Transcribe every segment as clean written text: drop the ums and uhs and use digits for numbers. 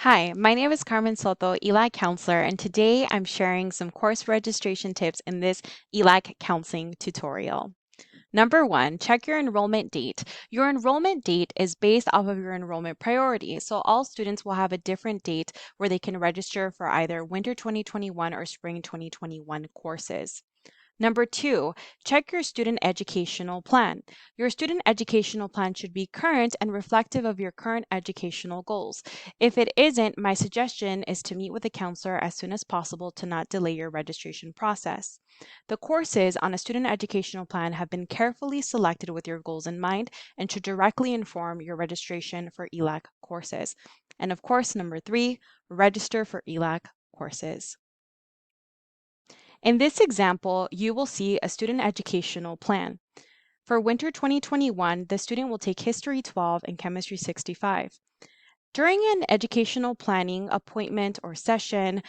Hi, my name is Carmen Soto, ELAC counselor, and today I'm sharing some course registration tips in this ELAC counseling tutorial. Number one, check your enrollment date. Your enrollment date is based off of your enrollment priority, so all students will have a different date where they can register for either winter 2021 or spring 2021 courses. Number two, check your student educational plan. Your student educational plan should be current and reflective of your current educational goals. If it isn't, my suggestion is to meet with a counselor as soon as possible to not delay your registration process. The courses on a student educational plan have been carefully selected with your goals in mind and should directly inform your registration for ELAC courses. And of course, number three, register for ELAC courses. In this example, you will see a student educational plan. For winter 2021, the student will take History 12 and Chemistry 65. During an educational planning appointment or session,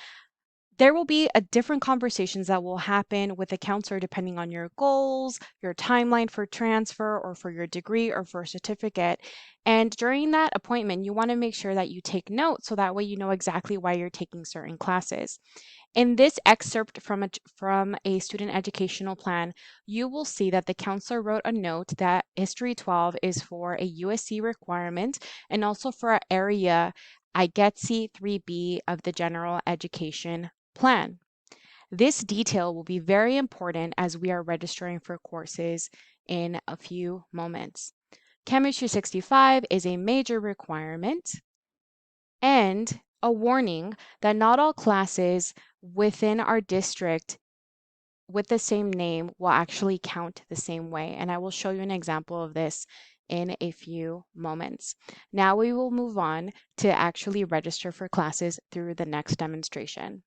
there will be a different conversations that will happen with the counselor depending on your goals, your timeline for transfer or for your degree or for a certificate. And during that appointment, you want to make sure that you take notes so that way you know exactly why you're taking certain classes. In this excerpt from a student educational plan, you will see that the counselor wrote a note that History 12 is for a USC requirement and also for an area IGETC 3B of the general education plan. This detail will be very important as we are registering for courses in a few moments. Chemistry 65 is a major requirement, and a warning that not all classes within our district with the same name will actually count the same way. And I will show you an example of this in a few moments. Now we will move on to actually register for classes through the next demonstration.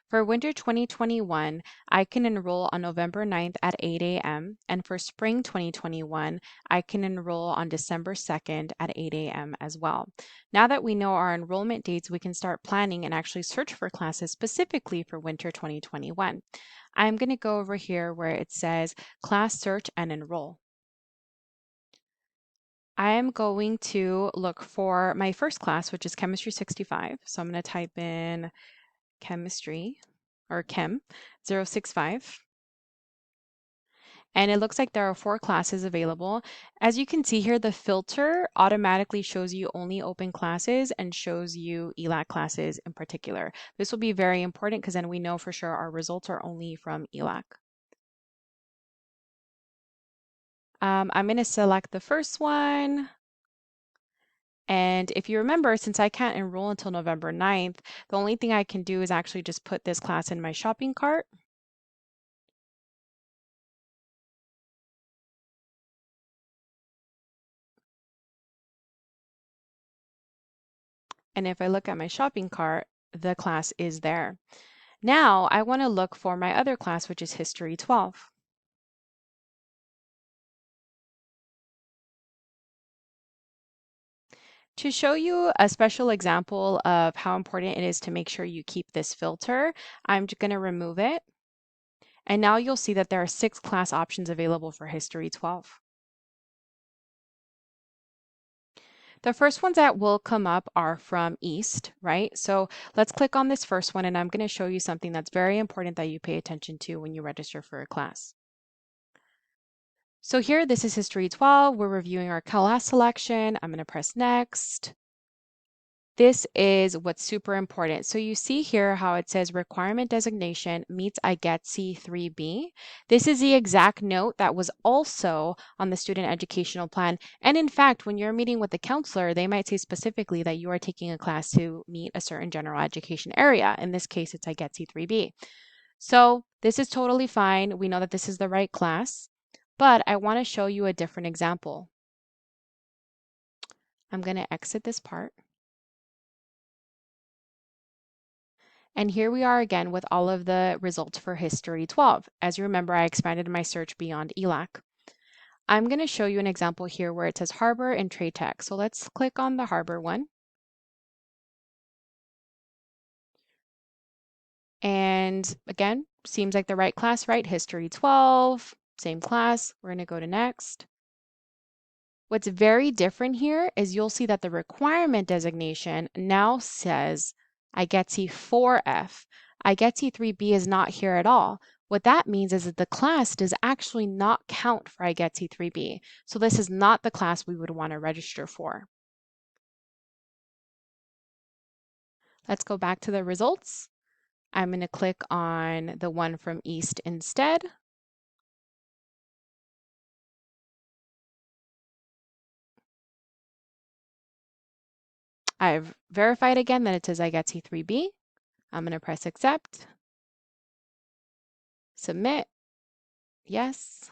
For winter 2021, I can enroll on November 9th at 8 a.m. And for spring 2021, I can enroll on December 2nd at 8 a.m. as well. Now that we know our enrollment dates, we can start planning and actually search for classes specifically for winter 2021. I'm going to go over here where it says class search and enroll. I am going to look for my first class, which is Chemistry 65. So I'm going to type in chemistry or chem 065. And it looks like there are 4 classes available. As you can see here, the filter automatically shows you only open classes and shows you ELAC classes in particular. This will be very important because then we know for sure our results are only from ELAC. I'm going to select the first one. And if you remember, since I can't enroll until November 9th, the only thing I can do is actually just put this class in my shopping cart. And if I look at my shopping cart, the class is there. Now I want to look for my other class, which is History 12. To show you a special example of how important it is to make sure you keep this filter, I'm going to remove it. And now you'll see that there are 6 class options available for History 12. The first ones that will come up are from East, right? So let's click on this first one, and I'm going to show you something that's very important that you pay attention to when you register for a class. So here, this is History 12. We're reviewing our class selection. I'm going to press Next. This is what's super important. So you see here how it says requirement designation meets IGETC 3B. This is the exact note that was also on the student educational plan. And in fact, when you're meeting with the counselor, they might say specifically that you are taking a class to meet a certain general education area. In this case, it's IGETC 3B. So this is totally fine. We know that this is the right class, but I want to show you a different example. I'm going to exit this part. And here we are again with all of the results for History 12. As you remember, I expanded my search beyond ELAC. I'm going to show you an example here where it says Harbor and Trade Tech. So let's click on the Harbor one. And again, seems like the right class, right? History 12, same class. We're going to go to next. What's very different here is you'll see that the requirement designation now says IGETC 4F. IGETC 3B is not here at all. What that means is that the class does actually not count for IGETC 3B. So this is not the class we would want to register for. Let's go back to the results. I'm going to click on the one from East instead. I've verified again that it says IGETC 3B. I'm going to press accept, submit, yes.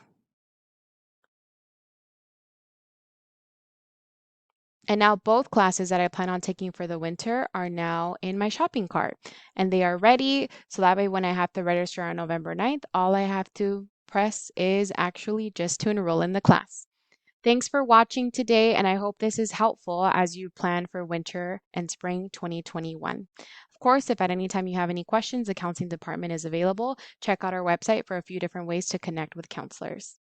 And now both classes that I plan on taking for the winter are now in my shopping cart and they are ready. So that way when I have to register on November 9th, all I have to press is actually just to enroll in the class. Thanks for watching today, and I hope this is helpful as you plan for winter and spring 2021. Of course, if at any time you have any questions, the counseling department is available. Check out our website for a few different ways to connect with counselors.